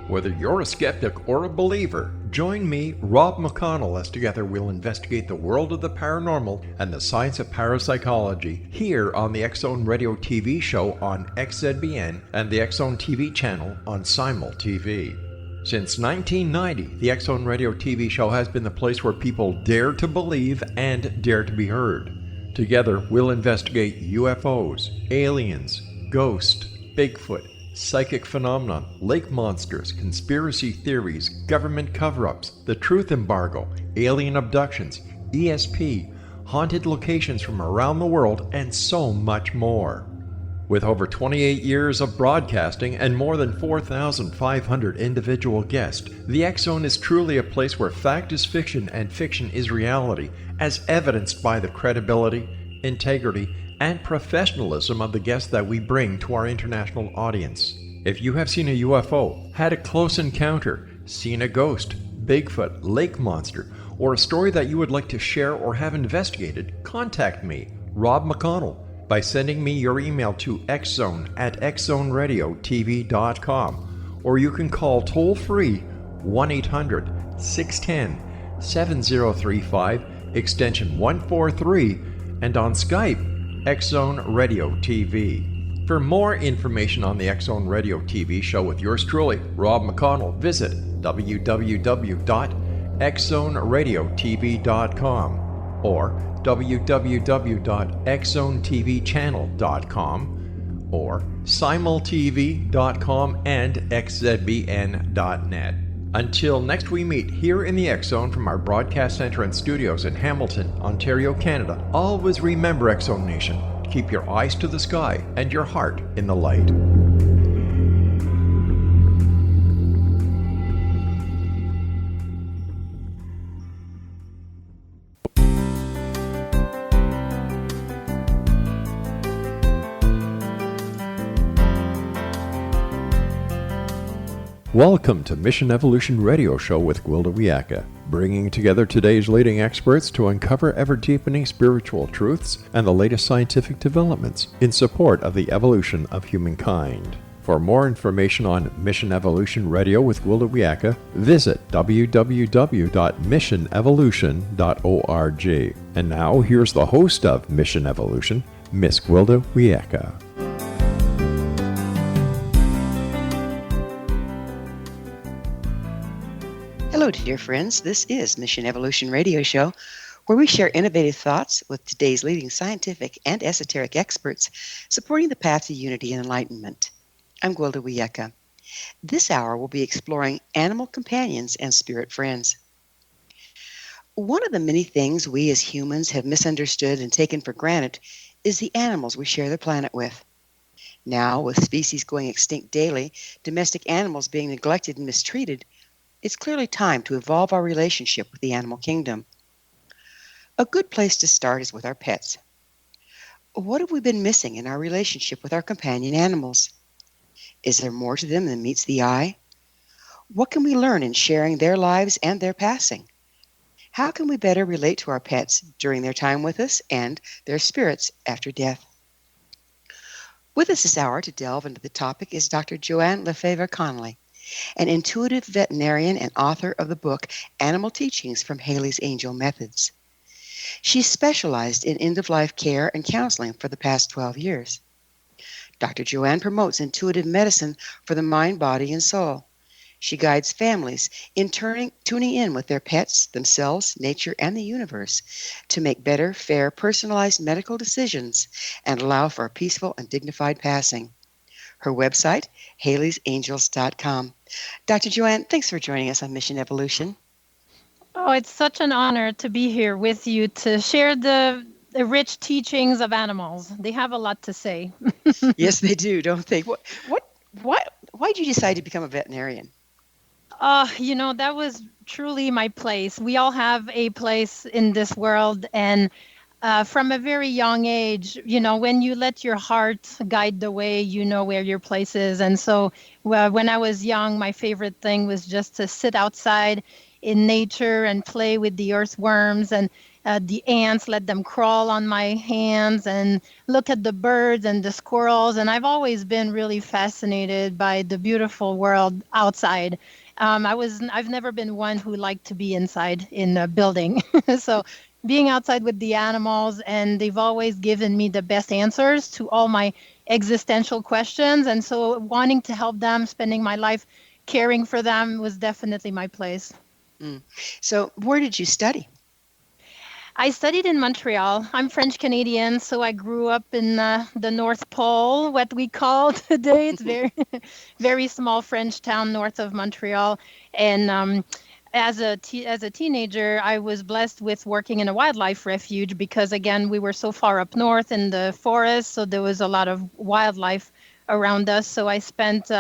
Whether you're a skeptic or a believer, join me, Rob McConnell, as together we'll investigate the world of the paranormal and the science of parapsychology here on the X-Zone Radio TV show on XZBN and the X-Zone TV channel on Simul TV. Since 1990, the X-Zone Radio TV show has been the place where people dare to believe and dare to be heard. Together, we'll investigate UFOs, aliens, ghosts, Bigfoot, psychic phenomenon, lake monsters, conspiracy theories, government cover-ups, the truth embargo, alien abductions, ESP, haunted locations from around the world, and so much more. With over 28 years of broadcasting and more than 4,500 individual guests, the X-Zone is truly a place where fact is fiction and fiction is reality, as evidenced by the credibility, integrity, and professionalism of the guests that we bring to our international audience. If you have seen a UFO, had a close encounter, seen a ghost, Bigfoot, lake monster, or a story that you would like to share or have investigated, contact me, Rob McConnell, by sending me your email to xzone@xzoneradiotv.com, or you can call toll-free 1-800-610-7035, extension 143, and on Skype, X-Zone Radio TV. For more information on the X-Zone Radio TV show with yours truly, Rob McConnell, visit www.xzoneradiotv.com or www.xzonetvchannel.com or simultv.com and xzbn.net. Until next we meet here in the X-Zone from our broadcast center and studios in Hamilton, Ontario, Canada, always remember, X-Zone Nation, keep your eyes to the sky and your heart in the light. Welcome to Mission Evolution Radio Show with Gwilda Wiyaka, bringing together today's leading experts to uncover ever-deepening spiritual truths and the latest scientific developments in support of the evolution of humankind. For more information on Mission Evolution Radio with Gwilda Wiyaka, visit www.missionevolution.org. And now, here's the host of Mission Evolution, Miss Gwilda Wiyaka. Hello, dear friends. This is Mission Evolution Radio Show, where we share innovative thoughts with today's leading scientific and esoteric experts supporting the path to unity and enlightenment. I'm Gwilda Wiyaka. This hour we'll be exploring animal companions and spirit friends. One of the many things we as humans have misunderstood and taken for granted is the animals we share the planet with. Now, with species going extinct daily, domestic animals being neglected and mistreated, it's clearly time to evolve our relationship with the animal kingdom. A good place to start is with our pets. What have we been missing in our relationship with our companion animals? Is there more to them than meets the eye? What can we learn in sharing their lives and their passing? How can we better relate to our pets during their time with us and their spirits after death? With us this hour to delve into the topic is Dr. Joanne Lefebvre Connolly, an intuitive veterinarian and author of the book Animal Teachings from Hayley's Angel Methods. She's specialized in end-of-life care and counseling for the past 12 years. Dr. Joanne promotes intuitive medicine for the mind, body, and soul. She guides families in tuning in with their pets, themselves, nature, and the universe to make better, fair, personalized medical decisions and allow for a peaceful and dignified passing. Her website, Hayley'sAngels.com. Dr. Joanne, thanks for joining us on Mission Evolution. Oh, it's such an honor to be here with you to share the rich teachings of animals. They have a lot to say. Yes, they do, don't they? Why did you decide to become a veterinarian? That was truly my place. We all have a place in this world, and from a very young age, when you let your heart guide the way, you know where your place is. And so when I was young, my favorite thing was just to sit outside in nature and play with the earthworms. And the ants, let them crawl on my hands, and look at the birds and the squirrels. And I've always been really fascinated by the beautiful world outside. I've never been one who liked to be inside in a building. So being outside with the animals, and they've always given me the best answers to all my existential questions. And so wanting to help them, spending my life caring for them was definitely my place. Mm. So where did you study? I studied in Montreal. I'm French Canadian, so I grew up in the North Pole, what we call today. It's very, very small French town north of Montreal. And as a teenager, I was blessed with working in a wildlife refuge because, again, we were so far up north in the forest, so there was a lot of wildlife around us. So I spent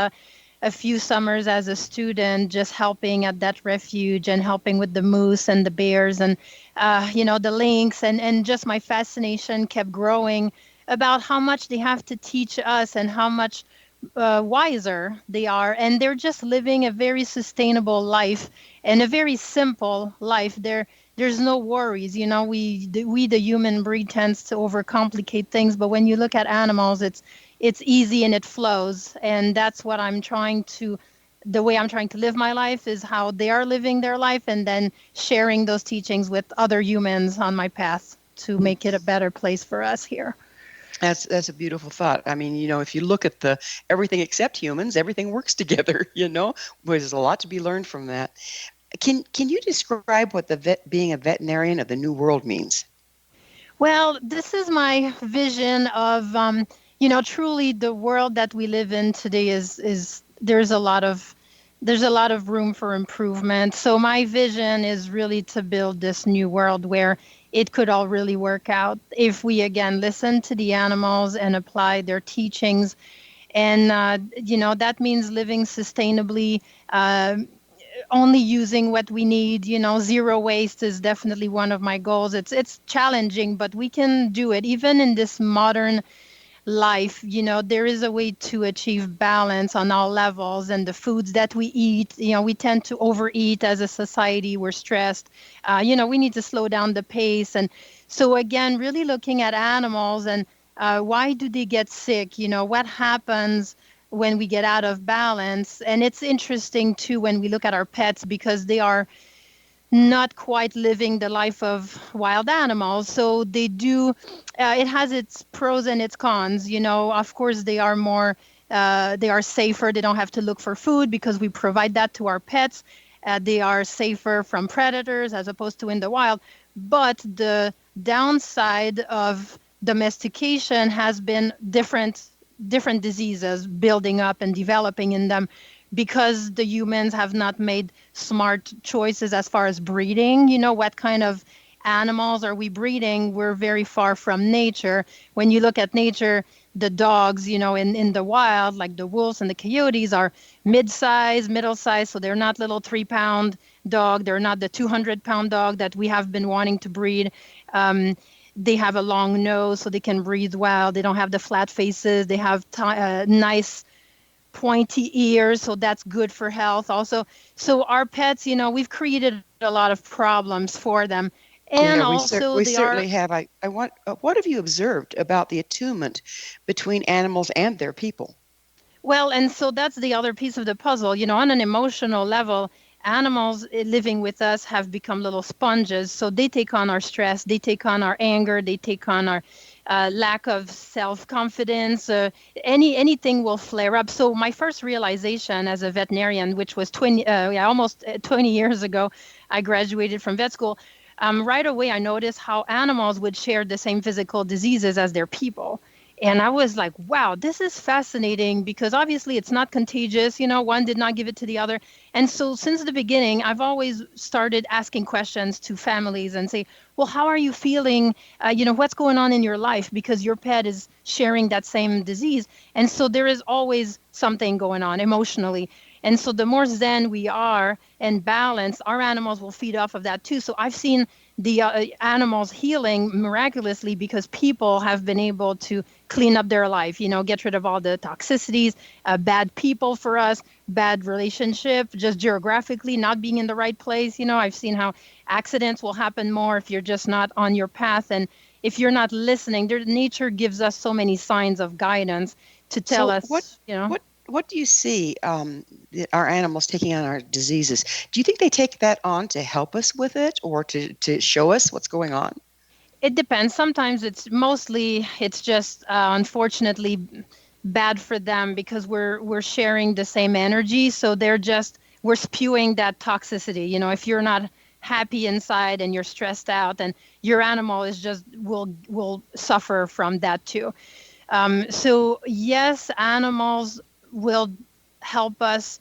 a few summers as a student just helping at that refuge and helping with the moose and the bears and the lynx, and just my fascination kept growing about how much they have to teach us and how much wiser they are, and they're just living a very sustainable life and a very simple life. There's no worries. We the human breed tends to overcomplicate things, but when you look at animals, it's easy and it flows. And that's what the way I'm trying to live my life is how they are living their life, and then sharing those teachings with other humans on my path to make it a better place for us here. That's a beautiful thought. I mean, if you look at the everything except humans, everything works together, There's a lot to be learned from that. Can you describe what being a veterinarian of the New World means? Well, this is my vision of, truly the world that we live in today is there's a lot of room for improvement. So my vision is really to build this new world where it could all really work out if we again listen to the animals and apply their teachings. And that means living sustainably. Only using what we need. Zero waste is definitely one of my goals. It's challenging, but we can do it even in this modern life. There is a way to achieve balance on all levels. And the foods that we eat, we tend to overeat as a society. We're stressed. We need to slow down the pace. And so again, really looking at animals and why do they get sick? What happens when we get out of balance? And it's interesting too when we look at our pets, because they are not quite living the life of wild animals. So they do, it has its pros and its cons. Of course, they are safer. They don't have to look for food because we provide that to our pets. They are safer from predators as opposed to in the wild. But the downside of domestication has been different diseases building up and developing in them because the humans have not made smart choices as far as breeding. What kind of animals are we breeding? We're very far from nature. When you look at nature, the dogs, in the wild, like the wolves and the coyotes, are mid-size, middle-size, so they're not little 3-pound dog. They're not the 200-pound dog that we have been wanting to breed. They have a long nose, so they can breathe well. They don't have the flat faces. They have nice pointy ears, so that's good for health also. So our pets, we've created a lot of problems for them. And Yeah, also we they certainly are, have. I want. What have you observed about the attunement between animals and their people? well, and so that's the other piece of the puzzle. On an emotional level, animals living with us have become little sponges. So they take on our stress, they take on our anger, they take on our lack of self-confidence. Anything will flare up. So my first realization as a veterinarian, which was almost 20 years ago, I graduated from vet school. Right away, I noticed how animals would share the same physical diseases as their people. And I was like, wow, this is fascinating because obviously it's not contagious. One did not give it to the other. And so since the beginning, I've always started asking questions to families and say, well, how are you feeling? What's going on in your life? Because your pet is sharing that same disease. And so there is always something going on emotionally. And so the more zen we are and balanced, our animals will feed off of that too. So I've seen the animals healing miraculously because people have been able to clean up their life, get rid of all the toxicities, bad people for us, bad relationship, just geographically not being in the right place. I've seen how accidents will happen more if you're just not on your path. And if you're not listening, nature gives us so many signs of guidance to tell So us, what do you see our animals taking on our diseases? Do you think they take that on to help us with it or to show us what's going on? It depends. Sometimes it's just unfortunately bad for them because we're sharing the same energy. So we're spewing that toxicity. If you're not happy inside and you're stressed out, then your animal is just will suffer from that too. So yes, animals will help us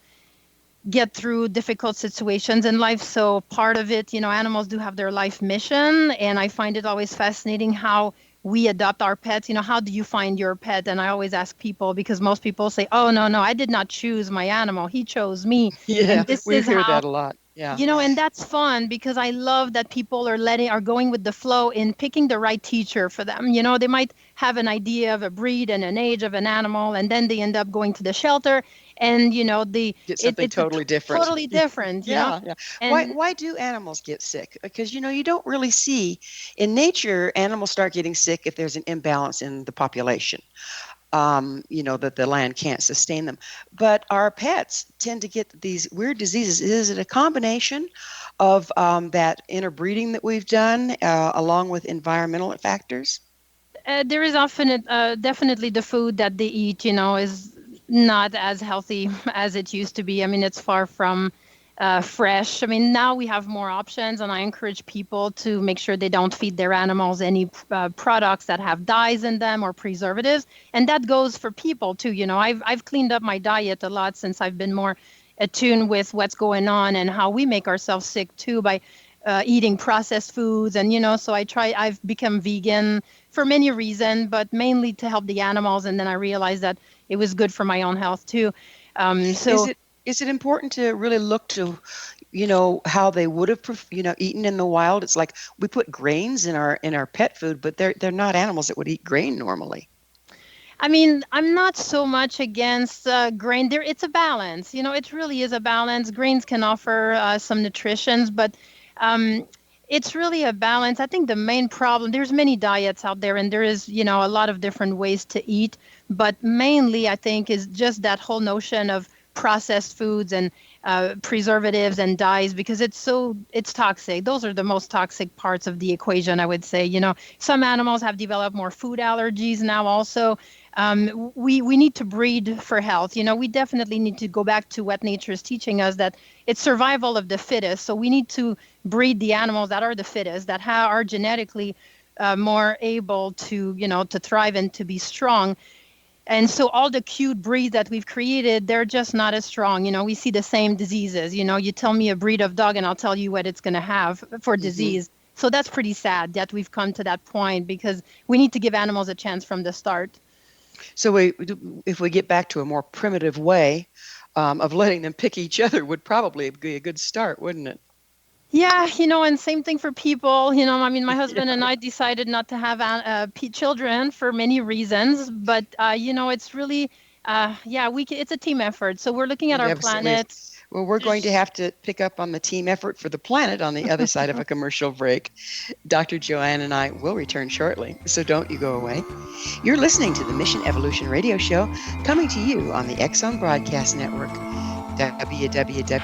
get through difficult situations in life. So part of it, animals do have their life mission. And I find it always fascinating how we adopt our pets. How do you find your pet? And I always ask people because most people say, oh, no, I did not choose my animal. He chose me. Yeah, And this we is hear how that a lot. Yeah. and that's fun because I love that people are going with the flow in picking the right teacher for them. They might have an idea of a breed and an age of an animal, and then they end up going to the shelter, and Get something totally different. totally different. Yeah, yeah. And Why do animals get sick? Because you don't really see in nature animals start getting sick if there's an imbalance in the population. That the land can't sustain them. But our pets tend to get these weird diseases. Is it a combination of that interbreeding that we've done along with environmental factors? there is often definitely the food that they eat, is not as healthy as it used to be. I mean, it's far from fresh. I mean, now we have more options, and I encourage people to make sure they don't feed their animals any products that have dyes in them or preservatives. And that goes for people too. I've cleaned up my diet a lot since I've been more attuned with what's going on and how we make ourselves sick too by eating processed foods. And so I've become vegan for many reasons, but mainly to help the animals. And then I realized that it was good for my own health too. Is it important to really look to, how they would have, eaten in the wild? It's like we put grains in our pet food, but they're not animals that would eat grain normally. I mean, I'm not so much against grain. It's a balance. It really is a balance. Grains can offer some nutritions, but it's really a balance. I think the main problem, there's many diets out there, and there is, a lot of different ways to eat. But mainly, I think, is just that whole notion of processed foods and preservatives and dyes, because it's toxic. Those are the most toxic parts of the equation, I would say. Some animals have developed more food allergies now also. We need to breed for health. We definitely need to go back to what nature is teaching us, that it's survival of the fittest. So we need to breed the animals that are the fittest, that are genetically more able to, to thrive and to be strong. And so all the cute breeds that we've created, they're just not as strong. We see the same diseases. You tell me a breed of dog and I'll tell you what it's going to have for disease. So that's pretty sad that we've come to that point, because we need to give animals a chance from the start. So if we get back to a more primitive way of letting them pick each other, would probably be a good start, wouldn't it? Yeah, and same thing for people. I mean, my husband and I decided not to have children for many reasons, but it's really, it's a team effort. So we're looking at our planet. Well, we're going to have to pick up on the team effort for the planet on the other side of a commercial break. Dr. Joanne and I will return shortly, so don't you go away. You're listening to the Mission Evolution Radio Show, coming to you on the X-Zone Broadcast Network, www.xzbn.net.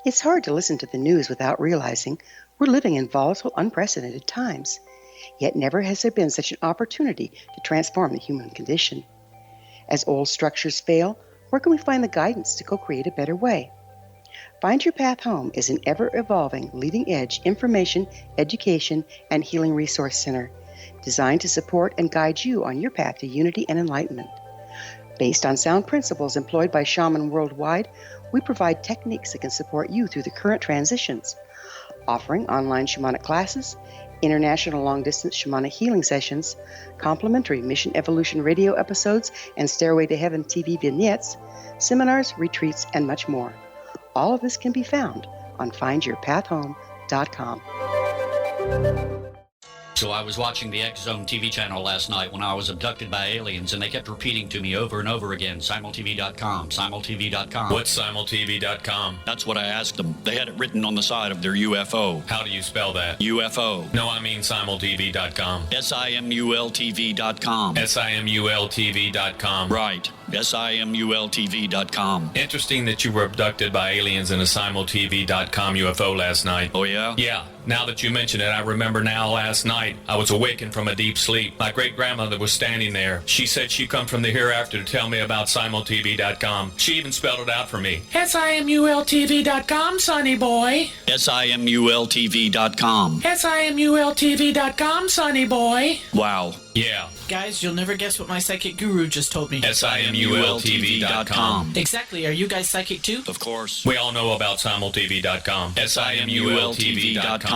It's hard to listen to the news without realizing we're living in volatile, unprecedented times. Yet never has there been such an opportunity to transform the human condition. As old structures fail, where can we find the guidance to co-create a better way? Find Your Path Home is an ever-evolving, leading-edge information, education, and healing resource center. designed to support and guide you on your path to unity and enlightenment. Based on sound principles employed by shamans worldwide, we provide techniques that can support you through the current transitions, offering online shamanic classes, international long-distance shamanic healing sessions, complimentary Mission Evolution radio episodes and Stairway to Heaven TV vignettes, seminars, retreats, and much more. All of this can be found on findyourpathhome.com. So I was watching the X Zone TV channel last night when I was abducted by aliens, and they kept repeating to me over and over again, simultv.com, simultv.com. What's simultv.com? That's what I asked them. They had it written on the side of their UFO. How do you spell that? UFO. No, I mean simultv.com. simultv.com. simultv.com. Right. simultv.com. Interesting that you were abducted by aliens in a simultv.com UFO last night. Oh, yeah? Yeah. Now that you mention it, I remember now last night I was awakened from a deep sleep. My great-grandmother was standing there. She said she'd come from the hereafter to tell me about simultv.com. She even spelled it out for me. simultv.com, sonny boy. simultv.com. simultv.com, sonny boy. Wow. Yeah. Guys, you'll never guess what my psychic guru just told me. simultv.com. Exactly. Are you guys psychic too? Of course. We all know about simultv.com. simultv.com.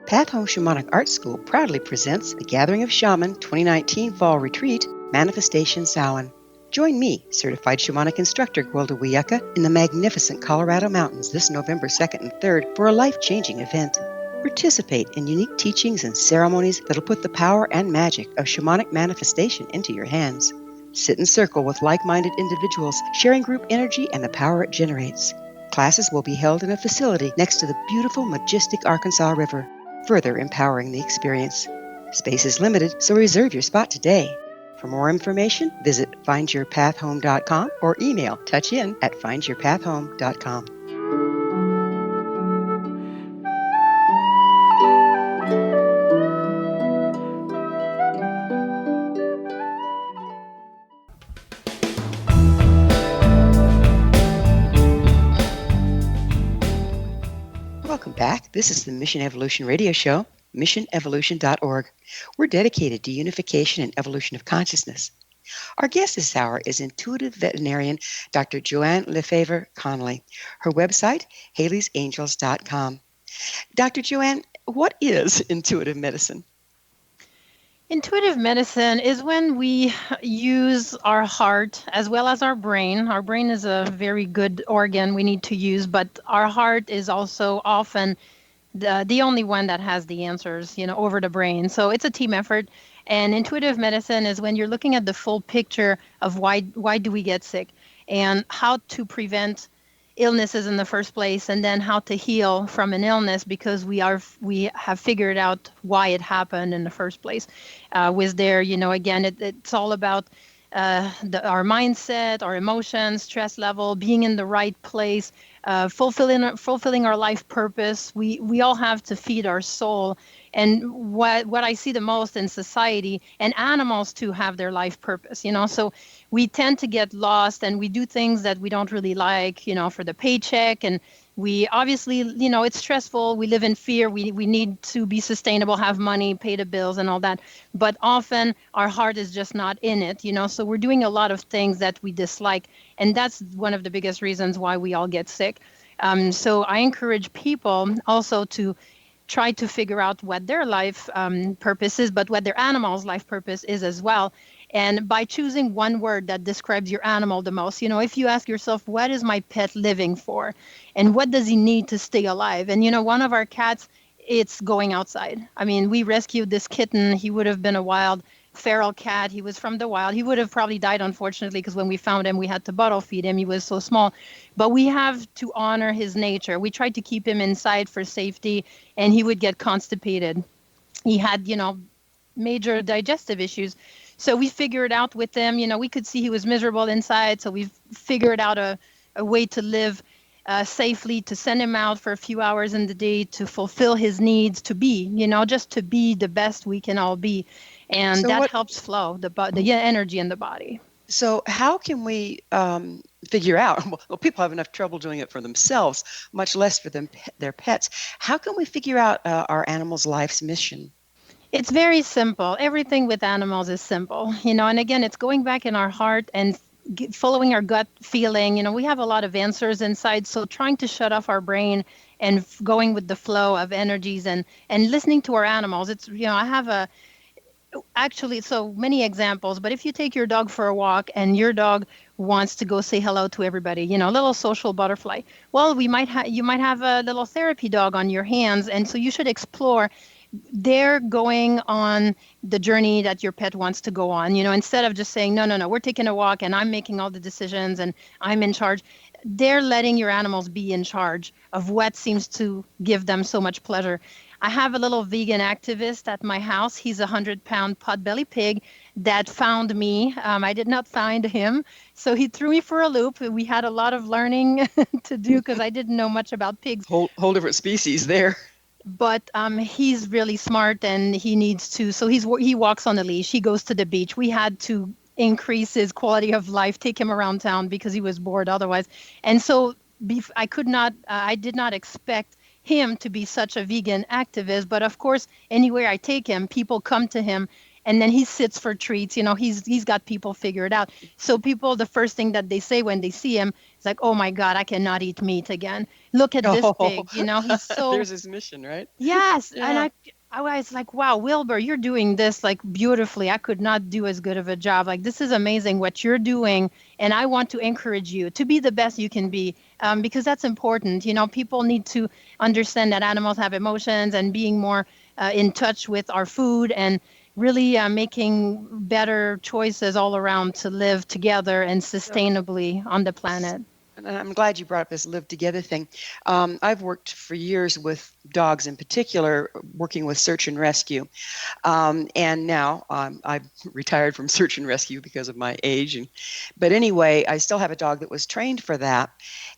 Path Home Shamanic Art School proudly presents the Gathering of Shaman 2019 Fall Retreat, Manifestation Samhain. Join me, certified shamanic instructor Gwilda Wiyaka, in the magnificent Colorado Mountains this November 2nd and 3rd for a life-changing event. Participate in unique teachings and ceremonies that'll put the power and magic of shamanic manifestation into your hands. Sit in circle with like-minded individuals, sharing group energy and the power it generates. Classes will be held in a facility next to the beautiful, majestic Arkansas River, further empowering the experience. Space is limited, so reserve your spot today. For more information, visit findyourpathhome.com or email touchin@findyourpathhome.com. Welcome back. This is the Mission Evolution Radio Show, missionevolution.org. We're dedicated to unification and evolution of consciousness. Our guest this hour is intuitive veterinarian Dr. Joanne Lefebvre Connolly. Her website, Hayley'sAngels.com. Dr. Joanne, what is intuitive medicine? Intuitive medicine is when we use our heart as well as our brain. Our brain is a very good organ we need to use, but our heart is also often the only one that has the answers, over the brain. So it's a team effort. And intuitive medicine is when you're looking at the full picture of why do we get sick and how to prevent illnesses in the first place, and then how to heal from an illness because we have figured out why it happened in the first place. Again, it's all about our mindset, our emotions, stress level, being in the right place, fulfilling our life purpose. We all have to feed our soul. And what I see the most in society, and animals too have their life purpose, so we tend to get lost and we do things that we don't really like, for the paycheck. And we obviously, it's stressful. We live in fear. We need to be sustainable, have money, pay the bills and all that. But often our heart is just not in it, so we're doing a lot of things that we dislike. And that's one of the biggest reasons why we all get sick. So I encourage people also to try to figure out what their life purpose is, but what their animal's life purpose is as well. And by choosing one word that describes your animal the most, if you ask yourself, what is my pet living for? And what does he need to stay alive? And, one of our cats, it's going outside. I mean, we rescued this kitten. He would have been a wild feral cat. He was from the wild. He would have probably died, unfortunately, because when we found him, we had to bottle feed him. He was so small. But we have to honor his nature. We tried to keep him inside for safety, and he would get constipated. He had, major digestive issues. So we figured out with him, we could see he was miserable inside. So we figured out a way to live safely, to send him out for a few hours in the day to fulfill his needs, to be, just to be the best we can all be. And so that helps flow the energy in the body. So how can we figure out, well, people have enough trouble doing it for themselves, much less for their pets. How can we figure out our animal's life's mission? It's very simple. Everything with animals is simple, and again, it's going back in our heart and following our gut feeling. We have a lot of answers inside, so trying to shut off our brain and going with the flow of energies and listening to our animals. It's, I have actually so many examples, but if you take your dog for a walk and your dog wants to go say hello to everybody, a little social butterfly, well, you might have a little therapy dog on your hands, and so you should explore. They're going on the journey that your pet wants to go on, instead of just saying, no, no, no, we're taking a walk and I'm making all the decisions and I'm in charge. They're letting your animals be in charge of what seems to give them so much pleasure. I have a little vegan activist at my house. He's a 100-pound potbelly pig that found me. I did not find him. So he threw me for a loop. We had a lot of learning to do because I didn't know much about pigs. Whole different species there. But he's really smart and he needs to. So he walks on a leash. He goes to the beach. We had to increase his quality of life, take him around town because he was bored otherwise. And so I did not expect him to be such a vegan activist, but of course, anywhere I take him, people come to him, and then he sits for treats. He's got people figured out. So people, the first thing that they say when they see him is like, "Oh my God, I cannot eat meat again. Look at this pig." He's so. There's his mission, right? Yes, Yeah. and I was like, wow, Wilbur, you're doing this like beautifully. I could not do as good of a job. Like, this is amazing what you're doing. And I want to encourage you to be the best you can be, because that's important. People need to understand that animals have emotions and being more in touch with our food and really making better choices all around to live together and sustainably on the planet. And I'm glad you brought up this live together thing. I've worked for years with dogs in particular, working with search and rescue. And now I've retired from search and rescue because of my age. But anyway, I still have a dog that was trained for that.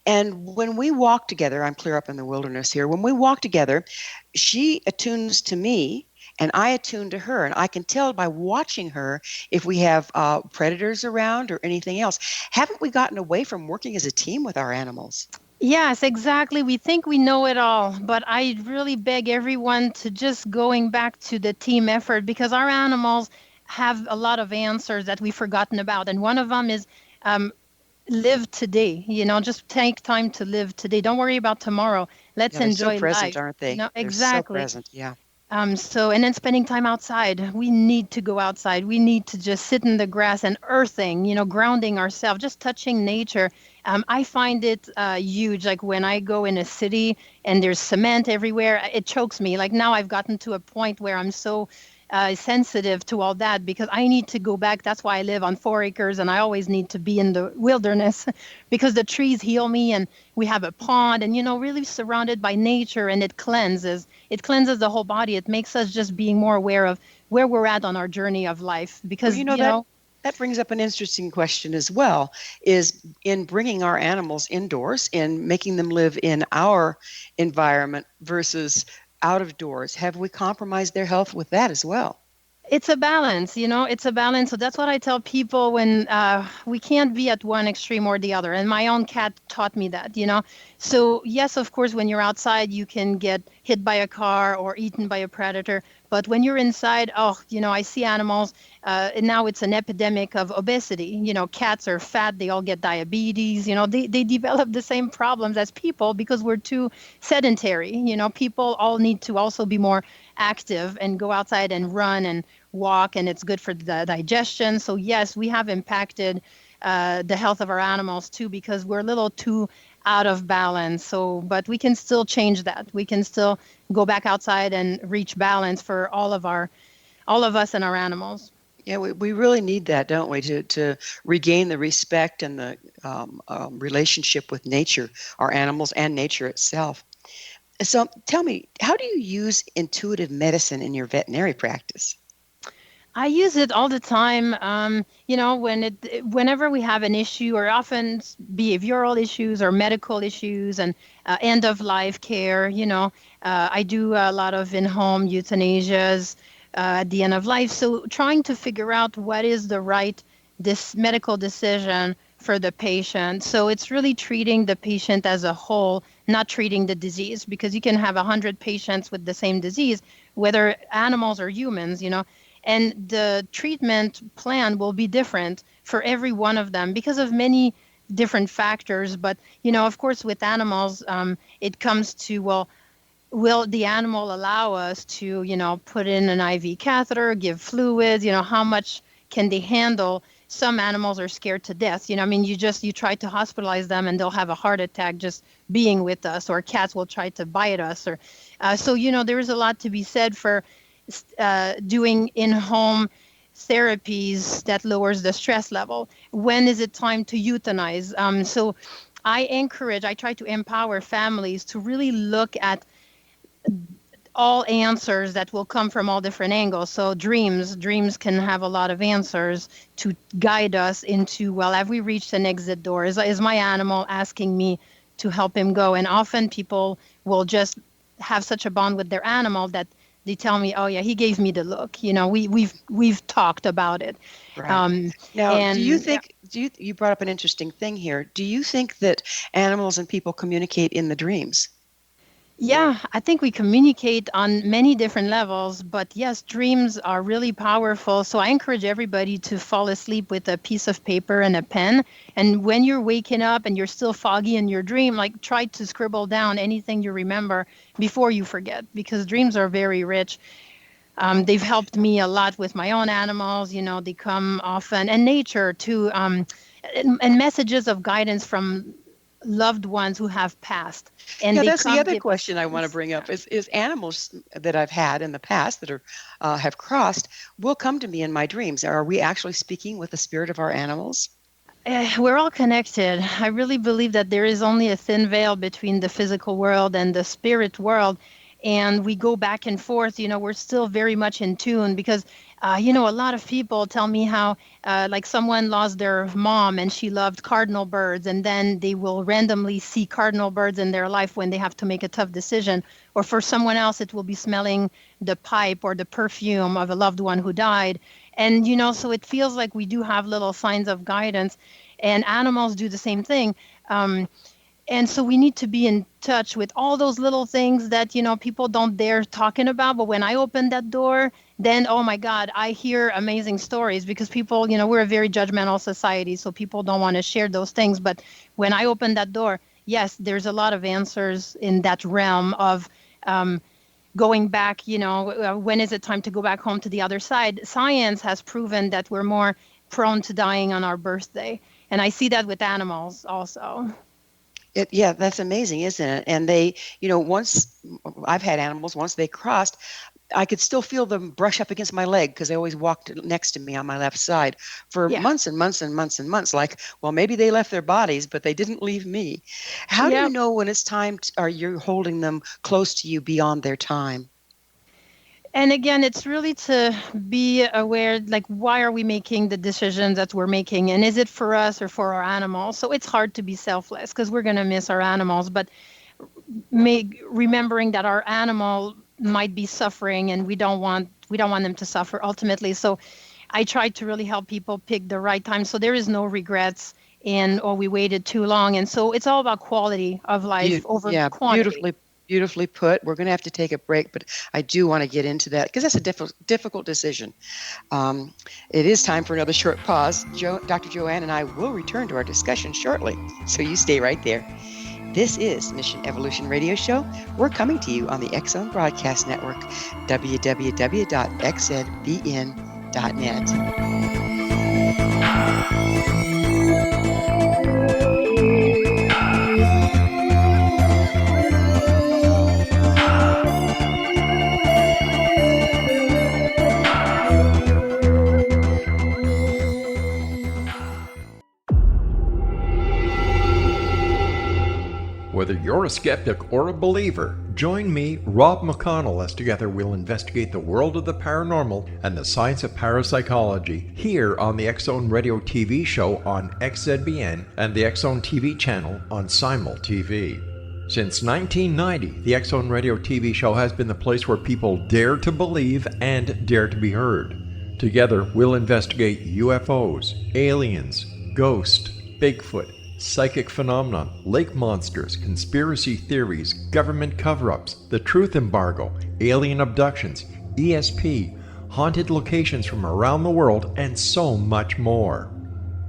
And when we walk together, I'm clear up in the wilderness here. When we walk together, she attunes to me and I attune to her. And I can tell by watching her if we have predators around or anything else. Haven't we gotten away from working as a team with our animals? Yes, exactly. We think we know it all, but I really beg everyone to just going back to the team effort because our animals have a lot of answers that we've forgotten about. And one of them is live today, just take time to live today. Don't worry about tomorrow. Let's enjoy they're so present, life. aren't they? Exactly. They're so present, yeah. And then spending time outside. We need to go outside. We need to just sit in the grass and earthing, grounding ourselves, just touching nature. I find it huge. Like when I go in a city and there's cement everywhere, it chokes me. Like now I've gotten to a point where I'm so sensitive to all that because I need to go back. That's why I live on 4 acres and I always need to be in the wilderness because the trees heal me and we have a pond and, really surrounded by nature and it cleanses the whole body. It makes us just being more aware of where we're at on our journey of life because, that brings up an interesting question as well, is in bringing our animals indoors and making them live in our environment versus out of doors. Have we compromised their health with that as well? It's a balance, it's a balance. So that's what I tell people when we can't be at one extreme or the other. And my own cat taught me that, So yes, of course, when you're outside, you can get hit by a car or eaten by a predator. But when you're inside, I see animals. And now it's an epidemic of obesity. Cats are fat. They all get diabetes. They develop the same problems as people because we're too sedentary. People all need to also be more active and go outside and run and walk, and it's good for the digestion. So yes, we have impacted the health of our animals too because we're a little too out of balance. So, but we can still change that. We can still go back outside and reach balance for all of us and our animals. Yeah, we really need that, don't we, to regain the respect and the relationship with nature, our animals and nature itself. So tell me, how do you use intuitive medicine in your veterinary practice? I use it all the time. Whenever we have an issue, or often behavioral issues or medical issues, and end of life care. I do a lot of in-home euthanasias at the end of life. So trying to figure out what is the right this medical decision for the patient. So it's really treating the patient as a whole, not treating the disease, because you can have 100 patients with the same disease, whether animals or humans, and the treatment plan will be different for every one of them because of many different factors. But, of course, with animals, it comes to, well, will the animal allow us to, put in an IV catheter, give fluids, how much can they handle? Some animals are scared to death. You try to hospitalize them and they'll have a heart attack just being with us, or cats will try to bite us. Or so, there is a lot to be said for doing in-home therapies that lowers the stress level. When is it time to euthanize? So I try to empower families to really look at all answers that will come from all different angles. So dreams can have a lot of answers to guide us into, well, have we reached an exit door? Is my animal asking me to help him go? And often people will just have such a bond with their animal that they tell me, oh yeah, he gave me the look. We've talked about it. Right. Now, do you think, you brought up an interesting thing here. Do you think that animals and people communicate in the dreams? Yeah, I think we communicate on many different levels, but yes, dreams are really powerful. So I encourage everybody to fall asleep with a piece of paper and a pen. And when you're waking up and you're still foggy in your dream, try to scribble down anything you remember before you forget, because dreams are very rich. They've helped me a lot with my own animals. They come often, and nature too, and messages of guidance from loved ones who have passed. And that's the other question I want to bring up is animals that I've had in the past that are have crossed will come to me in my dreams. Are we actually speaking with the spirit of our animals? We're all connected. I really believe that there is only a thin veil between the physical world and the spirit world. And we go back and forth, we're still very much in tune because, a lot of people tell me how, someone lost their mom and she loved cardinal birds, and then they will randomly see cardinal birds in their life when they have to make a tough decision. Or for someone else, it will be smelling the pipe or the perfume of a loved one who died. And, so it feels like we do have little signs of guidance, and animals do the same thing. And so we need to be in touch with all those little things that, people don't dare talking about. But when I open that door, then, oh my God, I hear amazing stories because people, we're a very judgmental society. So people don't want to share those things. But when I open that door, yes, there's a lot of answers in that realm of going back, when is it time to go back home to the other side? Science has proven that we're more prone to dying on our birthday. And I see that with animals also. That's amazing, isn't it? And they, once I've had animals, once they crossed, I could still feel them brush up against my leg because they always walked next to me on my left side for months and months and months and months. Like, well, maybe they left their bodies, but they didn't leave me. How do you know when it's time or you're holding them close to you beyond their time? And again, it's really to be aware, why are we making the decisions that we're making? And is it for us or for our animals? So it's hard to be selfless because we're going to miss our animals. But remembering that our animal might be suffering and we don't want them to suffer ultimately. So I try to really help people pick the right time. So there is no regrets or we waited too long. And so it's all about quality of life over quantity. Beautifully put. We're going to have to take a break, but I do want to get into that because that's a difficult decision. It is time for another short pause. Dr. Joanne and I will return to our discussion shortly, so you stay right there. This is Mission Evolution Radio Show. We're coming to you on the X-Zone Broadcast Network, www.xzbn.net. Whether you're a skeptic or a believer, join me, Rob McConnell, as together we'll investigate the world of the paranormal and the science of parapsychology here on the X-Zone Radio TV show on XZBN and the X-Zone TV channel on Simul TV. Since 1990, the X-Zone Radio TV show has been the place where people dare to believe and dare to be heard. Together, we'll investigate UFOs, aliens, ghosts, Bigfoot, psychic phenomenon, lake monsters, conspiracy theories, government cover-ups, the truth embargo, alien abductions, ESP, haunted locations from around the world, and so much more.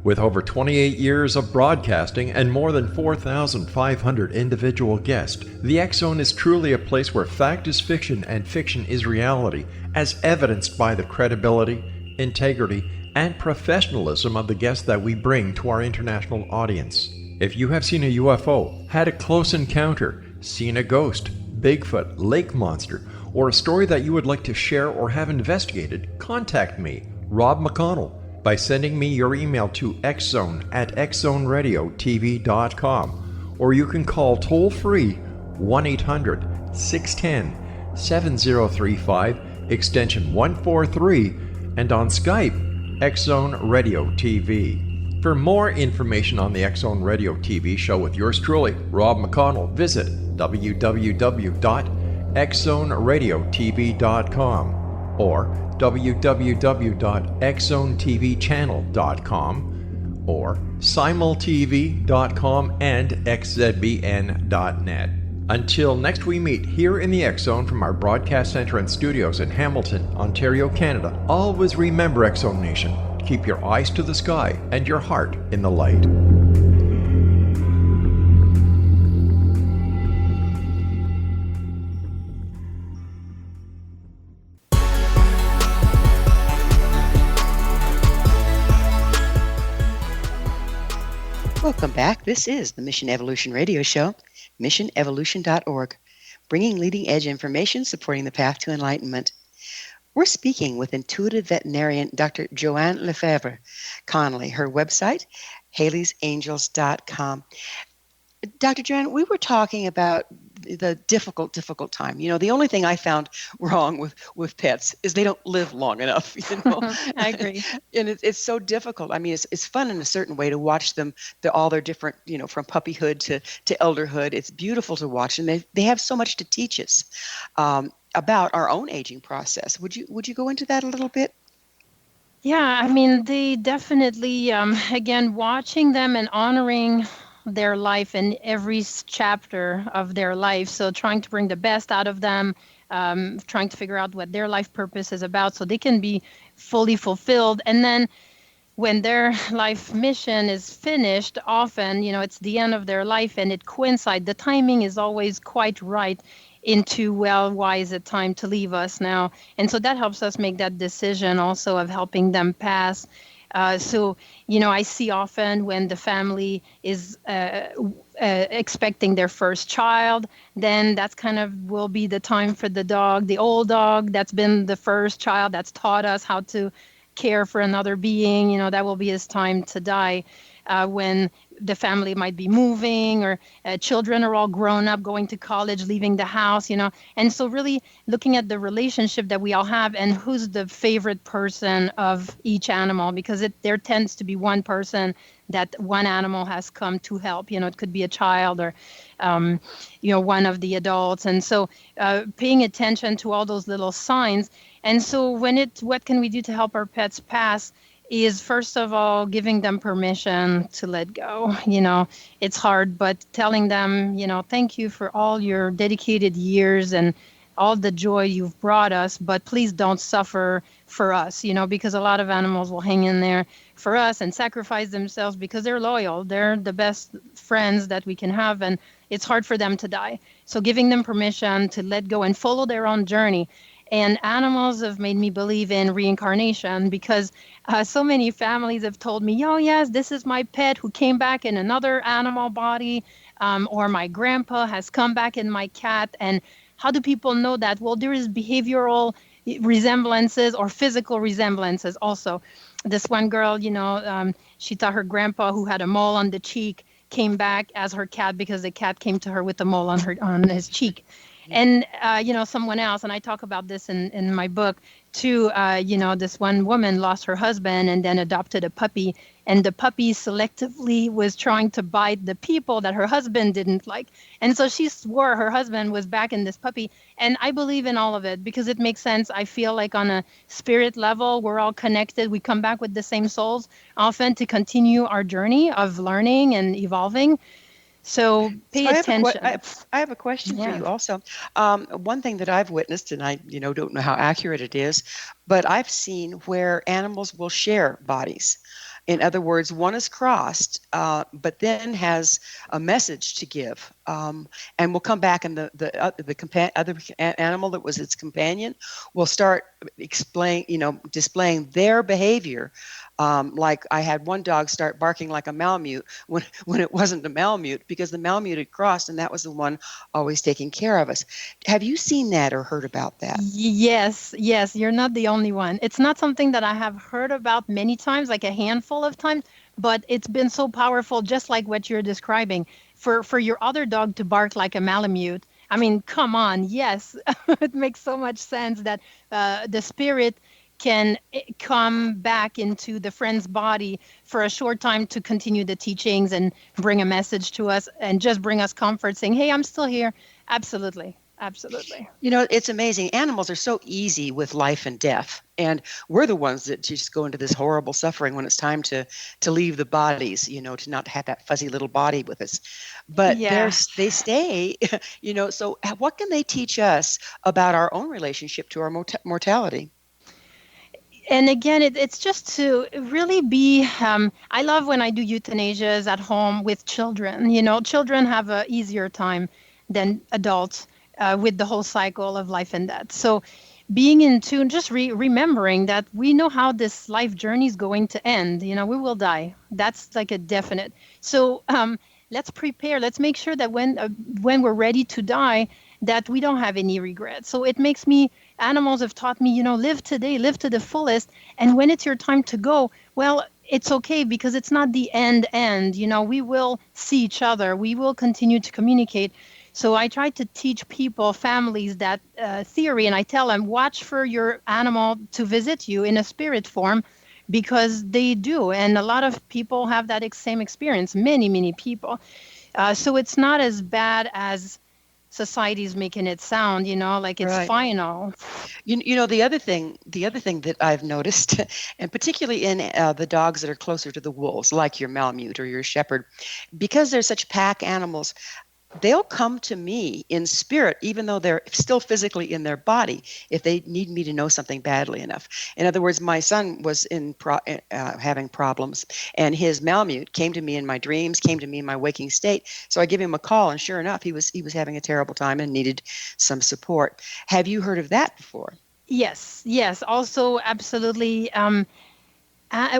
With over 28 years of broadcasting and more than 4,500 individual guests, the X Zone is truly a place where fact is fiction and fiction is reality, as evidenced by the credibility, integrity, and professionalism of the guests that we bring to our international audience. If you have seen a UFO, had a close encounter, seen a ghost, Bigfoot, lake monster, or a story that you would like to share or have investigated, contact me, Rob McConnell, by sending me your email to xzone@xzoneradiotv.com, or you can call toll-free 1-800-610-7035, extension 143, and on Skype, X Zone Radio TV. For more information on the X Zone Radio TV show with yours truly, Rob McConnell, visit www.xzoneradiotv.com or www.xzonetvchannel.com or simultv.com and xzbn.net. Until next we meet here in the X Zone from our broadcast center and studios in Hamilton, Ontario, Canada, always remember, X Zone Nation, keep your eyes to the sky and your heart in the light. Welcome back. This is the Mission Evolution Radio Show, missionevolution.org, bringing leading-edge information supporting the path to enlightenment. We're speaking with intuitive veterinarian Dr. Joanne Lefebvre Connolly. Her website, Hayley'sAngels.com. Dr. Joanne, we were talking about the difficult time. You know, the only thing I found wrong with pets is they don't live long enough, you know. I agree. And it's so difficult. I mean, it's fun in a certain way to watch them, all their different, you know, from puppyhood to elderhood. It's beautiful to watch, and they have so much to teach us about our own aging process. Would you go into that a little bit? Yeah, I mean, they definitely, again, watching them and honoring their life in every chapter of their life. So trying to bring the best out of them, trying to figure out what their life purpose is about so they can be fully fulfilled. And then when their life mission is finished, often, you know, it's the end of their life and it coincides. The timing is always quite right into, well, why is it time to leave us now? And so that helps us make that decision also of helping them pass. So, you know, I see often when the family is expecting their first child, then that's kind of will be the time for the dog, the old dog that's been the first child that's taught us how to care for another being, you know, that will be his time to die. When the family might be moving or children are all grown up, going to college, leaving the house, you know. And so really looking at the relationship that we all have and who's the favorite person of each animal, because there tends to be one person that one animal has come to help. You know, it could be a child or, you know, one of the adults. And so paying attention to all those little signs. And so what can we do to help our pets pass is, first of all, giving them permission to let go. You know, it's hard, but telling them, you know, thank you for all your dedicated years and all the joy you've brought us, but please don't suffer for us, you know, because a lot of animals will hang in there for us and sacrifice themselves because they're loyal. They're the best friends that we can have, and it's hard for them to die. So giving them permission to let go and follow their own journey. And animals have made me believe in reincarnation because so many families have told me, oh, yes, this is my pet who came back in another animal body, or my grandpa has come back in my cat. And how do people know that? Well, there is behavioral resemblances or physical resemblances also. This one girl, you know, she thought her grandpa who had a mole on the cheek came back as her cat because the cat came to her with a mole on his cheek. And someone else, and I talk about this in my book too. This one woman lost her husband and then adopted a puppy, and the puppy selectively was trying to bite the people that her husband didn't like, and so she swore her husband was back in this puppy. And I believe in all of it because it makes sense. I feel like on a spirit level we're all connected. We come back with the same souls often to continue our journey of learning and evolving. So pay So attention. I have a question for Yeah. you also. One thing that I've witnessed, and I don't know how accurate it is, but I've seen where animals will share bodies. In other words, one is crossed, but then has a message to give, and will come back, and the other animal that was its companion will start displaying their behavior. Like I had one dog start barking like a Malamute when it wasn't a Malamute, because the Malamute had crossed, and that was the one always taking care of us. Have you seen that or heard about that? Yes, you're not the only one. It's not something that I have heard about many times, like a handful of times, but it's been so powerful, just like what you're describing. For your other dog to bark like a Malamute, I mean, come on, yes, it makes so much sense that the spirit can come back into the friend's body for a short time to continue the teachings and bring a message to us and just bring us comfort, saying, hey, I'm still here. Absolutely. Absolutely. It's amazing. Animals are so easy with life and death, and we're the ones that just go into this horrible suffering when it's time to leave the bodies, to not have that fuzzy little body with us. But Yeah. they stay, so what can they teach us about our own relationship to our mortality? And again, it's just to really be, I love when I do euthanasias at home with children. Children have a easier time than adults with the whole cycle of life and death. So being in tune, just remembering that we know how this life journey is going to end. We will die. That's like a definite. So let's prepare. Let's make sure that when we're ready to die, that we don't have any regrets. So it makes me, animals have taught me, live today, live to the fullest. And when it's your time to go, well, it's okay, because it's not the end. We will see each other. We will continue to communicate. So I try to teach people, families, that theory, and I tell them, watch for your animal to visit you in a spirit form, because they do. And a lot of people have that same experience, many, many people. So it's not as bad as society's making it sound, like it's Right. final. The other thing that I've noticed, and particularly in the dogs that are closer to the wolves, like your Malamute or your Shepherd, because they're such pack animals, they'll come to me in spirit, even though they're still physically in their body, if they need me to know something badly enough. In other words, my son was having problems, and his Malamute came to me in my dreams, came to me in my waking state. So I give him a call, and sure enough, he was having a terrible time and needed some support. Have you heard of that before? Yes. Also, absolutely.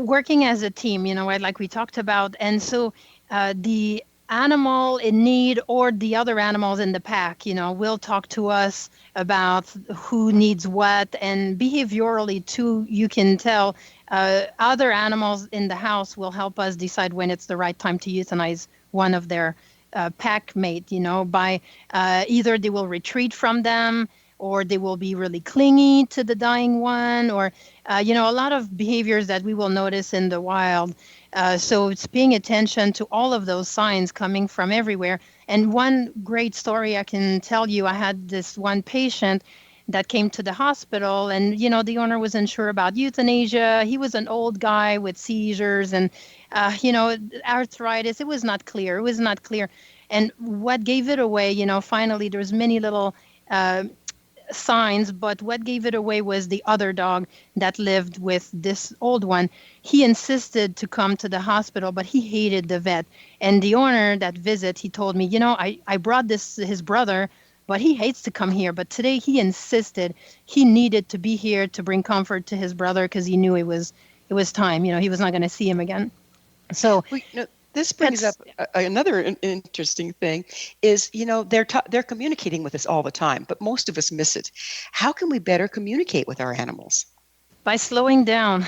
Working as a team, like we talked about. And so the animal in need or the other animals in the pack, will talk to us about who needs what. And behaviorally too, you can tell other animals in the house will help us decide when it's the right time to euthanize one of their pack mate, by either they will retreat from them, or they will be really clingy to the dying one, or a lot of behaviors that we will notice in the wild. So it's paying attention to all of those signs coming from everywhere. And one great story I can tell you, I had this one patient that came to the hospital, and the owner wasn't sure about euthanasia. He was an old guy with seizures and arthritis. It was not clear. And what gave it away, finally there's many little signs, but what gave it away was the other dog that lived with this old one. He insisted to come to the hospital, but he hated the vet. And the owner that visit, he told me, I brought his brother, but he hates to come here. But today he insisted he needed to be here to bring comfort to his brother, because he knew it was time. He was not going to see him again. So this brings up another interesting thing is, they're communicating with us all the time, but most of us miss it. How can we better communicate with our animals? By slowing down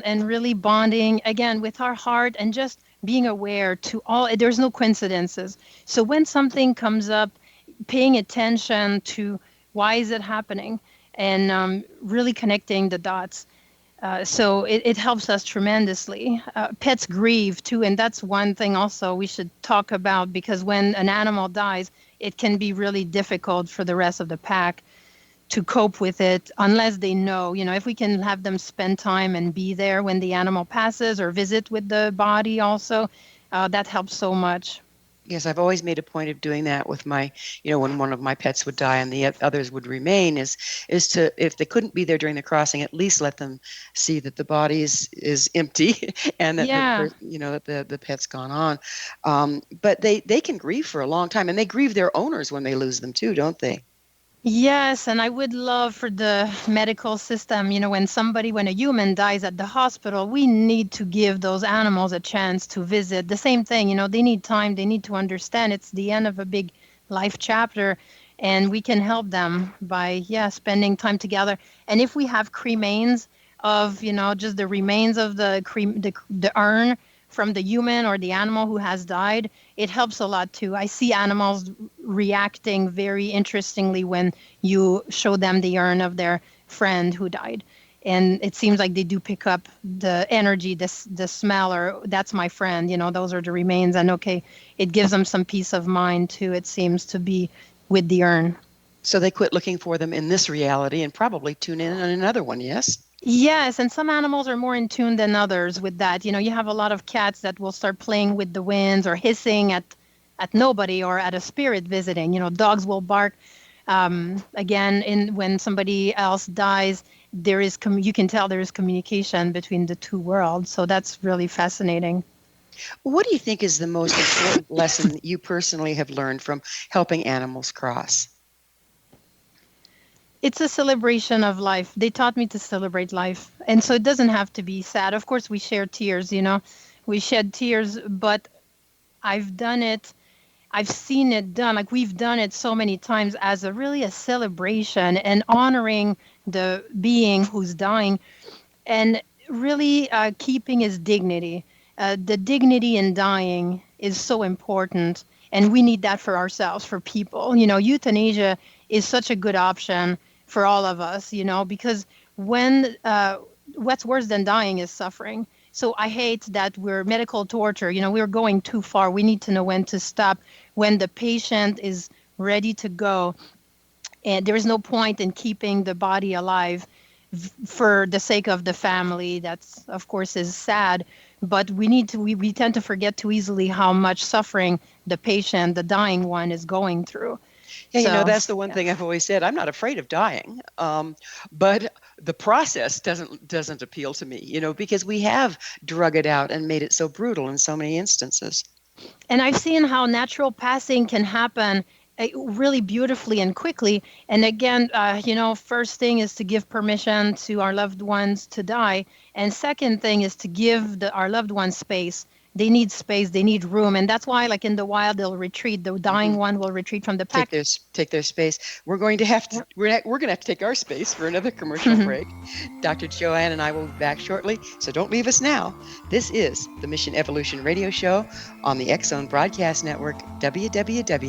and really bonding again with our heart, and just being aware to all, there's no coincidences. So when something comes up, paying attention to why is it happening, and really connecting the dots. So it helps us tremendously. Pets grieve too, and that's one thing also we should talk about, because when an animal dies, it can be really difficult for the rest of the pack to cope with it unless they know. If we can have them spend time and be there when the animal passes or visit with the body also, that helps so much. Yes, I've always made a point of doing that with my, when one of my pets would die and the others would remain, is to, if they couldn't be there during the crossing, at least let them see that the body is empty and that that the pet's gone on. But they can grieve for a long time, and they grieve their owners when they lose them too, don't they? Yes, and I would love for the medical system, when a human dies at the hospital, we need to give those animals a chance to visit. The same thing, they need time, they need to understand it's the end of a big life chapter, and we can help them by, spending time together. And if we have cremains of, just the remains of the urn from the human or the animal who has died, it helps a lot too. I see animals reacting very interestingly when you show them the urn of their friend who died. And it seems like they do pick up the energy, the smell, or that's my friend, those are the remains. And it gives them some peace of mind too, it seems to be with the urn. So they quit looking for them in this reality and probably tune in on another one, yes? Yes, and some animals are more in tune than others with that. You have a lot of cats that will start playing with the winds or hissing at nobody or at a spirit visiting. Dogs will bark. Again, when somebody else dies, you can tell there is communication between the two worlds. So that's really fascinating. What do you think is the most important lesson that you personally have learned from helping animals cross? It's a celebration of life. They taught me to celebrate life. And so it doesn't have to be sad. Of course, we share tears, we shed tears, but I've done it. I've seen it done. Like, we've done it so many times as really a celebration and honoring the being who's dying, and really keeping his dignity. The dignity in dying is so important. And we need that for ourselves, for people. Euthanasia is such a good option for all of us, because what's worse than dying is suffering. So I hate that we're medical torture. We're going too far. We need to know when to stop, when the patient is ready to go. And there is no point in keeping the body alive for the sake of the family. That's, of course, is sad. But we tend to forget too easily how much suffering the patient, the dying one, is going through. Yeah, that's the one thing I've always said. I'm not afraid of dying, but the process doesn't appeal to me, because we have drug it out and made it so brutal in so many instances. And I've seen how natural passing can happen really beautifully and quickly. And again, first thing is to give permission to our loved ones to die. And second thing is to give our loved ones space. They need space, they need room. And that's why, like in the wild, they'll retreat. The dying one will retreat from the pack. Take their space. We're going to have to take our space for another commercial break. Dr. Joanne and I will be back shortly, so don't leave us now. This is the Mission Evolution Radio Show on the X Zone Broadcast Network, www.xzbn.net.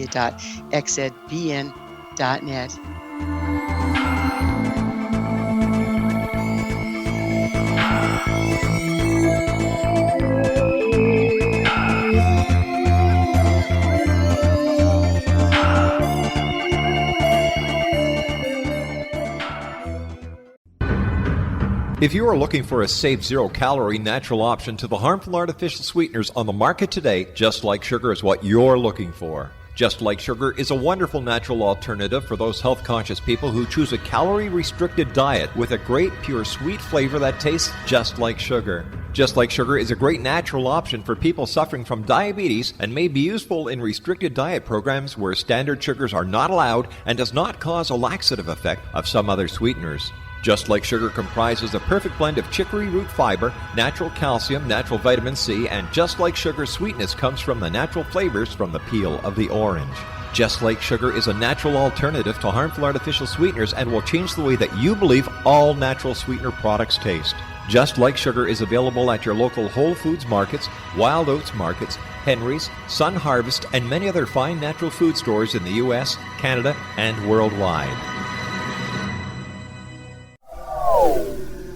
If you are looking for a safe, zero-calorie natural option to the harmful artificial sweeteners on the market today, Just Like Sugar is what you're looking for. Just Like Sugar is a wonderful natural alternative for those health-conscious people who choose a calorie-restricted diet with a great, pure, sweet flavor that tastes just like sugar. Just Like Sugar is a great natural option for people suffering from diabetes and may be useful in restricted diet programs where standard sugars are not allowed and does not cause a laxative effect of some other sweeteners. Just Like Sugar comprises a perfect blend of chicory root fiber, natural calcium, natural vitamin C, and Just Like Sugar's sweetness comes from the natural flavors from the peel of the orange. Just Like Sugar is a natural alternative to harmful artificial sweeteners and will change the way that you believe all natural sweetener products taste. Just Like Sugar is available at your local Whole Foods markets, Wild Oats markets, Henry's, Sun Harvest, and many other fine natural food stores in the U.S., Canada, and worldwide.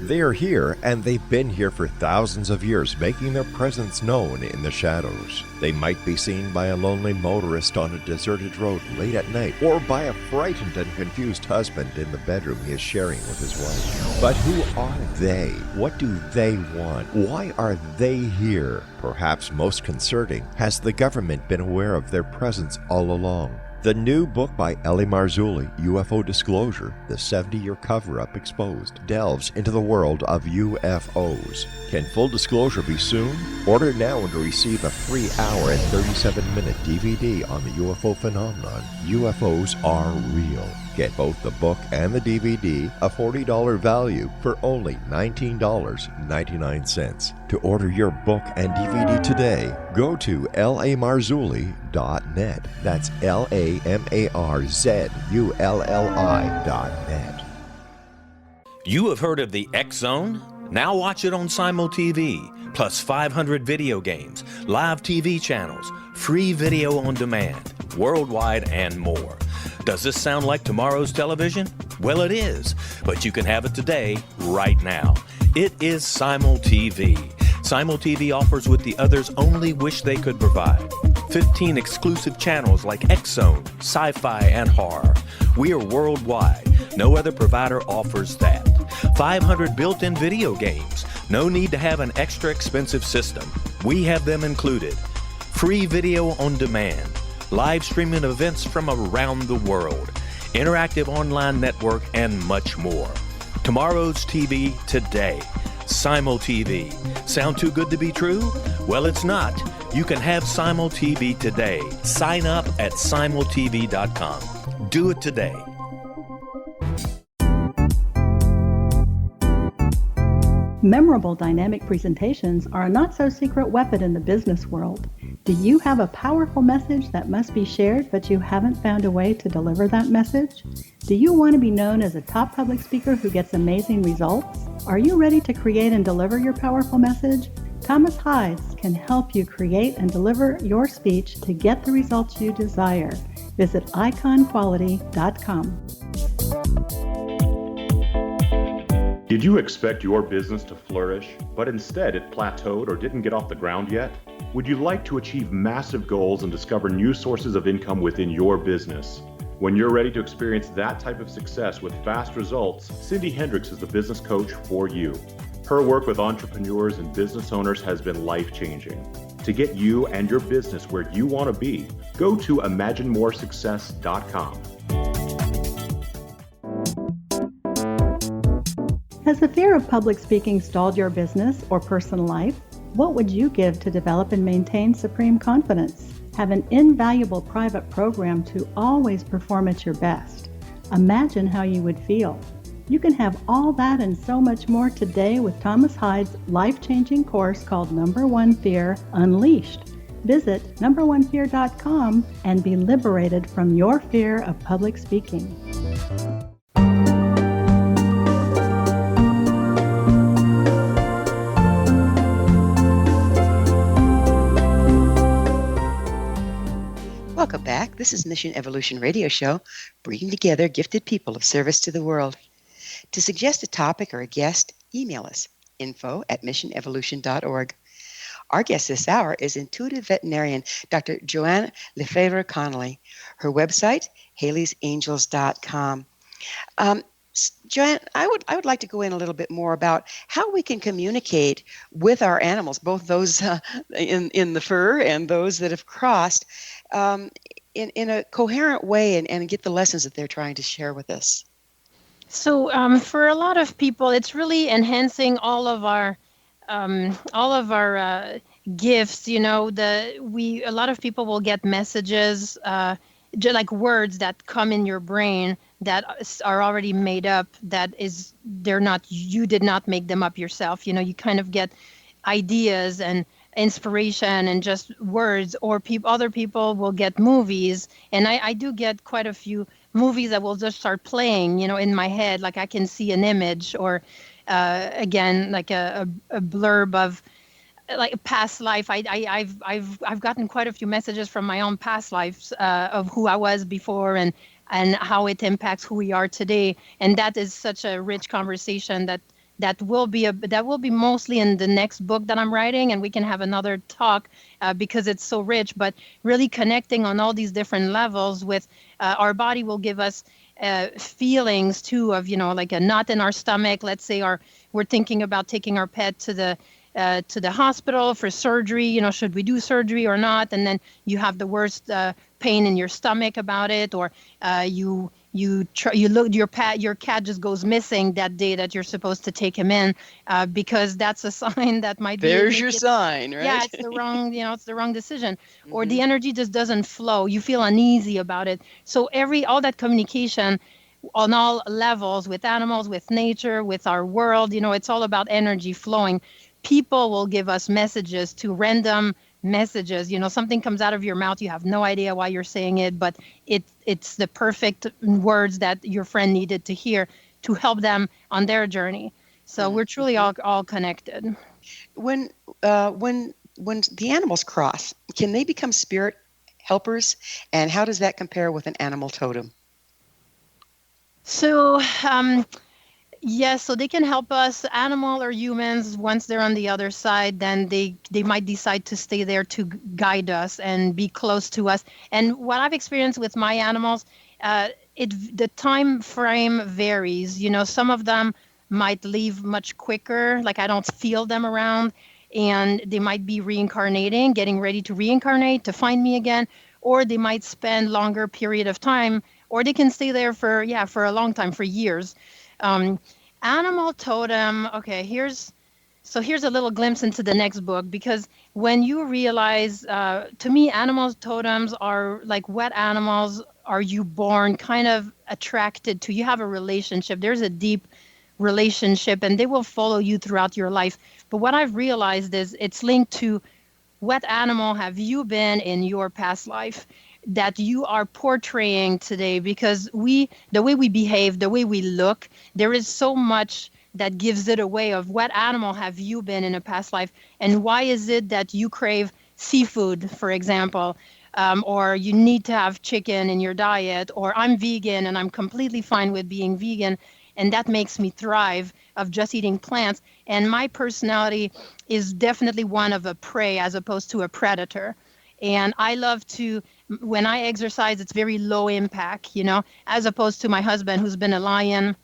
They are here, and they've been here for thousands of years, making their presence known in the shadows. They might be seen by a lonely motorist on a deserted road late at night, or by a frightened and confused husband in the bedroom he is sharing with his wife. But who are they? What do they want? Why are they here? Perhaps most concerning, has the government been aware of their presence all along? The new book by Ellie Marzulli, UFO Disclosure, the 70-year cover-up exposed, delves into the world of UFOs. Can full disclosure be soon? Order now and receive a free hour and 37-minute DVD on the UFO phenomenon. UFOs are real. Get both the book and the DVD, a $40 value, for only $19.99. To order your book and DVD today, go to lamarzulli.net. That's LAMARZULLI.net. You have heard of the X Zone? Now watch it on Simul TV, plus 500 video games, live TV channels, free video on demand, worldwide, and more. Does this sound like tomorrow's television? Well, it is, but you can have it today, right now. It is Simul TV. Simul TV offers what the others only wish they could provide. 15 exclusive channels like X-Zone, Sci-Fi, and Horror. We are worldwide. No other provider offers that. 500 built-in video games. No need to have an extra expensive system. We have them included. Free video on demand. Live streaming events from around the world, interactive online network, and much more. Tomorrow's TV today. Simul TV. Sound too good to be true? Well, it's not. You can have Simul TV today. Sign up at simultv.com. Do it today. Memorable dynamic presentations are a not-so-secret weapon in the business world. Do you have a powerful message that must be shared, but you haven't found a way to deliver that message? Do you want to be known as a top public speaker who gets amazing results? Are you ready to create and deliver your powerful message? Thomas Hides can help you create and deliver your speech to get the results you desire. Visit iconquality.com. Did you expect your business to flourish, but instead it plateaued or didn't get off the ground yet? Would you like to achieve massive goals and discover new sources of income within your business? When you're ready to experience that type of success with fast results, Cindy Hendricks is the business coach for you. Her work with entrepreneurs and business owners has been life-changing. To get you and your business where you want to be, go to imaginemoresuccess.com. Has the fear of public speaking stalled your business or personal life? What would you give to develop and maintain supreme confidence? Have an invaluable private program to always perform at your best. Imagine how you would feel. You can have all that and so much more today with Thomas Hides' life-changing course called Number One Fear Unleashed. Visit numberonefear.com and be liberated from your fear of public speaking. Welcome back. This is Mission Evolution Radio Show, bringing together gifted people of service to the world. To suggest a topic or a guest, email us, info@missionevolution.org. Our guest this hour is intuitive veterinarian Dr. Joanne Lefebvre Connolly. Her website, Hayley'sAngels.com. Joanne, I would like to go in a little bit more about how we can communicate with our animals, both those in the fur and those that have crossed, in a coherent way and get the lessons that they're trying to share with us. So for a lot of people, it's really enhancing all of our gifts. You know, a lot of people will get messages, just like words that come in your brain that are already made up. You did not make them up yourself. You know, you kind of get ideas and inspiration and just words, or other people will get movies, and I do get quite a few movies that will just start playing, you know, in my head, like I can see an image, or again, like a blurb of like past life. I've gotten quite a few messages from my own past lives of who I was before and how it impacts who we are today. And that is such a rich conversation that will be mostly in the next book that I'm writing, and we can have another talk because it's so rich. But really connecting on all these different levels with our body will give us feelings too of, like a knot in our stomach. Let's say we're thinking about taking our pet to the hospital for surgery. Should we do surgery or not? And then you have the worst pain in your stomach about it, or you look, your cat just goes missing that day that you're supposed to take him in, because that's a sign that might be. There's your sign, right? Yeah, it's the wrong, it's the wrong decision, or the energy just doesn't flow. You feel uneasy about it. So all that communication on all levels with animals, with nature, with our world, it's all about energy flowing. People will give us messages, to random messages. Something comes out of your mouth, you have no idea why you're saying it, but it's the perfect words that your friend needed to hear to help them on their journey. So we're truly all connected. When the animals cross, can they become spirit helpers? And how does that compare with an animal totem? So, yes, so they can help us, animal or humans. Once they're on the other side, then they might decide to stay there to guide us and be close to us. And what I've experienced with my animals, the time frame varies. Some of them might leave much quicker, like I don't feel them around, and they might be reincarnating, getting ready to reincarnate to find me again, or they might spend longer period of time, or they can stay there for a long time, for years. Animal totem. Okay, here's a little glimpse into the next book, because when you realize, to me, animal totems are like, what animals are you born kind of attracted to? You have a relationship. There's a deep relationship, and they will follow you throughout your life. But what I've realized is it's linked to what animal have you been in your past life that you are portraying today, because the way we behave, the way we look, there is so much that gives it away of what animal have you been in a past life, and why is it that you crave seafood, for example, or you need to have chicken in your diet, or I'm vegan and I'm completely fine with being vegan, and that makes me thrive of just eating plants. And my personality is definitely one of a prey as opposed to a predator. And I love to, when I exercise, it's very low impact, as opposed to my husband, who's been a lion,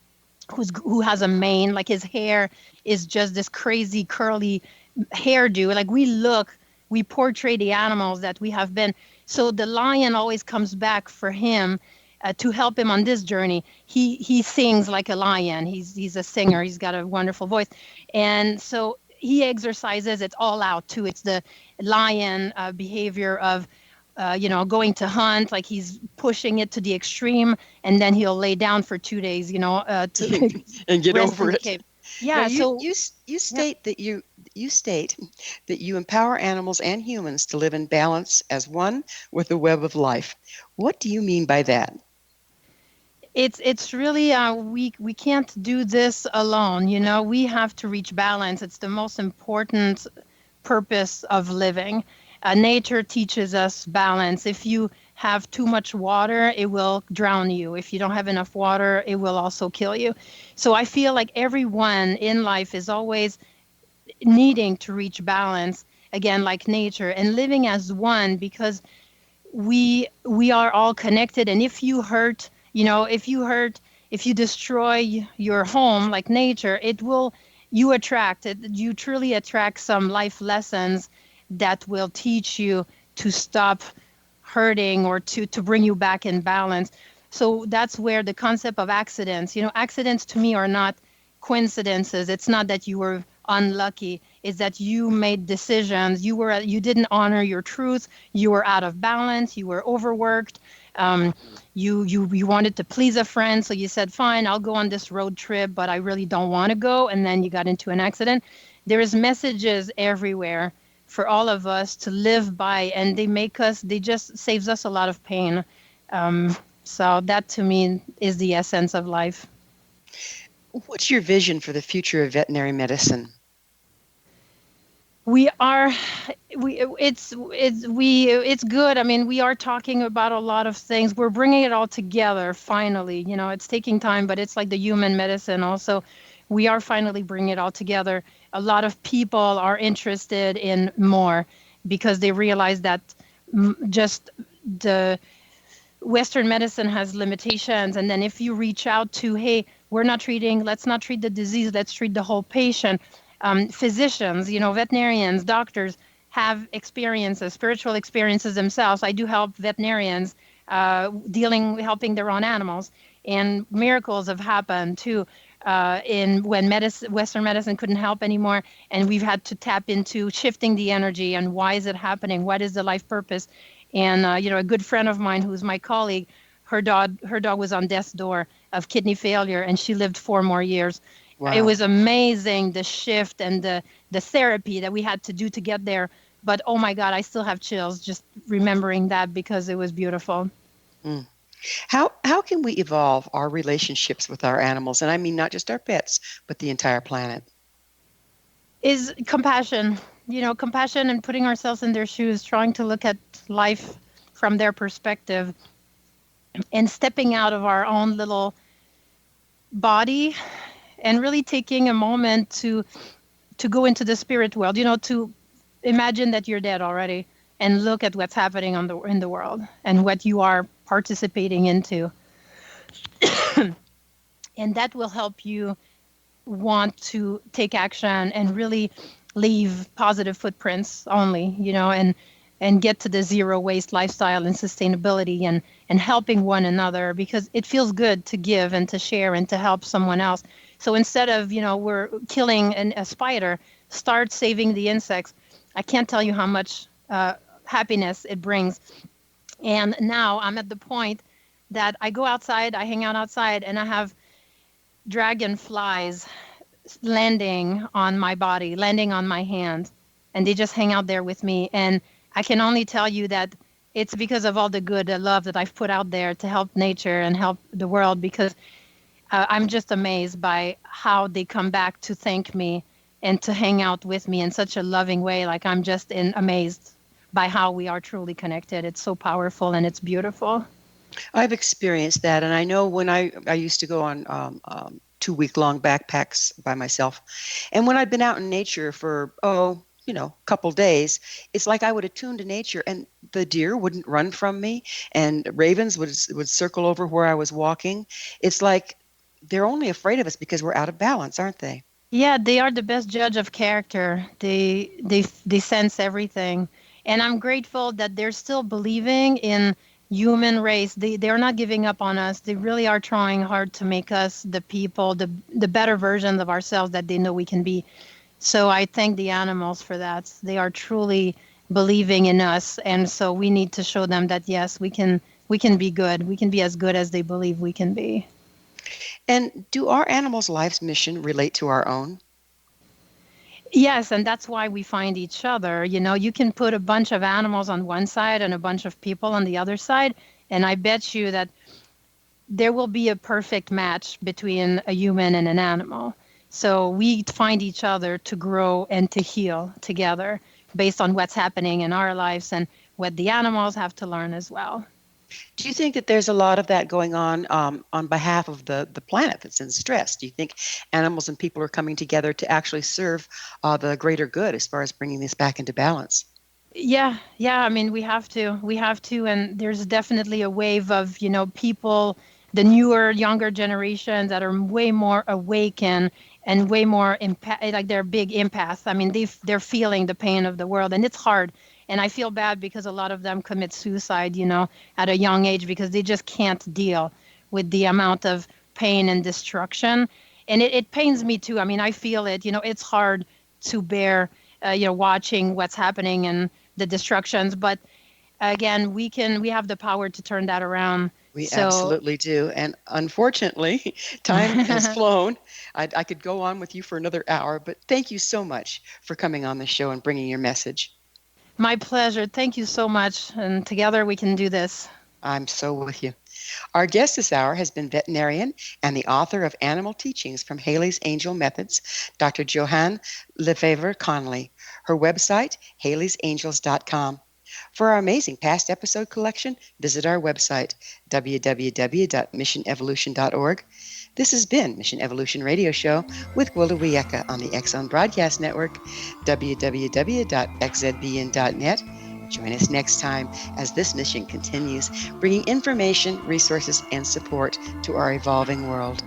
who has a mane, like his hair is just this crazy curly hairdo. Like we portray the animals that we have been. So the lion always comes back for him to help him on this journey. He sings like a lion. He's a singer. He's got a wonderful voice. And so he exercises, it's all out too. It's the lion behavior of, going to hunt, like he's pushing it to the extreme, and then he'll lay down for 2 days, to and get rest over in the it. cave. Yeah. Now, So you state that you empower animals and humans to live in balance as one with the web of life. What do you mean by that? it's really we can't do this alone. We have to reach balance. It's the most important purpose of living. Nature teaches us balance. If you have too much water, it will drown you. If you don't have enough water, it will also kill you. So I feel like everyone in life is always needing to reach balance, again, like nature, and living as one, because we are all connected. And if you hurt, if you destroy your home like nature, you truly attract some life lessons that will teach you to stop hurting, or to bring you back in balance. So that's where the concept of accidents to me are not coincidences. It's not that you were unlucky. It's that you made decisions. You didn't honor your truth. You were out of balance. You were overworked. You wanted to please a friend, so you said, fine, I'll go on this road trip, but I really don't want to go. And then you got into an accident. There is messages everywhere for all of us to live by, and they just saves us a lot of pain. So that to me is the essence of life. What's your vision for the future of veterinary medicine? We are, it's good. I mean, we are talking about a lot of things. We're bringing it all together finally. It's taking time, but it's like the human medicine also. We are finally bringing it all together. A lot of people are interested in more because they realize that just the Western medicine has limitations. And then if you reach out to, hey, let's not treat the disease, let's treat the whole patient. Physicians, veterinarians, doctors have experiences, spiritual experiences themselves. I do help veterinarians helping their own animals, and miracles have happened too. In when Western medicine couldn't help anymore, and we've had to tap into shifting the energy and why is it happening? What is the life purpose? And a good friend of mine who's my colleague, her dog was on death's door of kidney failure, and she lived 4 more years. Wow. It was amazing, the shift and the therapy that we had to do to get there. But oh my God, I still have chills just remembering that because it was beautiful. Mm. How can we evolve our relationships with our animals? And I mean not just our pets, but the entire planet. Is compassion. Compassion and putting ourselves in their shoes, trying to look at life from their perspective and stepping out of our own little body and really taking a moment to go into the spirit world, to imagine that you're dead already and look at what's happening in the world and what you are participating into. And that will help you want to take action and really leave positive footprints only, and get to the zero waste lifestyle and sustainability and helping one another, because it feels good to give and to share and to help someone else. So instead of, we're killing a spider, start saving the insects. I can't tell you how much happiness it brings. And now I'm at the point that I go outside, I hang out outside, and I have dragonflies landing on my body, landing on my hand, and they just hang out there with me. And I can only tell you that it's because of all the good love that I've put out there to help nature and help the world, because I'm just amazed by how they come back to thank me and to hang out with me in such a loving way. Like I'm just amazed by how we are truly connected. It's so powerful and it's beautiful. I've experienced that, and I know when I used to go on 2-week-long backpacks by myself, and when I'd been out in nature for couple days, it's like I would attune to nature, and the deer wouldn't run from me, and ravens would circle over where I was walking. It's like they're only afraid of us because we're out of balance, aren't they? Yeah, they are the best judge of character. They sense everything, and I'm grateful that they're still believing in human race. They're not giving up on us. They really are trying hard to make us the people, the better versions of ourselves that they know we can be. So I thank the animals for that. They are truly believing in us, and so we need to show them that yes, we can be good. We can be as good as they believe we can be. And do our animals' life's mission relate to our own? Yes, and that's why we find each other. You can put a bunch of animals on one side and a bunch of people on the other side, and I bet you that there will be a perfect match between a human and an animal. So we find each other to grow and to heal together based on what's happening in our lives and what the animals have to learn as well. Do you think that there's a lot of that going on behalf of the planet that's in stress? Do you think animals and people are coming together to actually serve the greater good as far as bringing this back into balance? Yeah. I mean, we have to, and there's definitely a wave of, people, the newer, younger generations that are way more awakened and way more like they're big empaths. I mean, they're feeling the pain of the world, and it's hard. And I feel bad because a lot of them commit suicide, at a young age because they just can't deal with the amount of pain and destruction. And it pains me too. I mean, I feel it. It's hard to bear, watching what's happening and the destructions. But again, we have the power to turn that around. We absolutely do. And unfortunately, time has flown. I could go on with you for another hour, but thank you so much for coming on the show and bringing your message. My pleasure. Thank you so much. And together we can do this. I'm so with you. Our guest this hour has been veterinarian and the author of Animal Teachings from Hayley's Angel Methods, Dr. Joanne Lefebvre Connolly. Her website, hayleysangels.com. For our amazing past episode collection, visit our website, www.missionevolution.org. This has been Mission Evolution Radio Show with Gwilda Wiyaka on the X Zone Broadcast Network, www.xzbn.net. Join us next time as this mission continues, bringing information, resources, and support to our evolving world.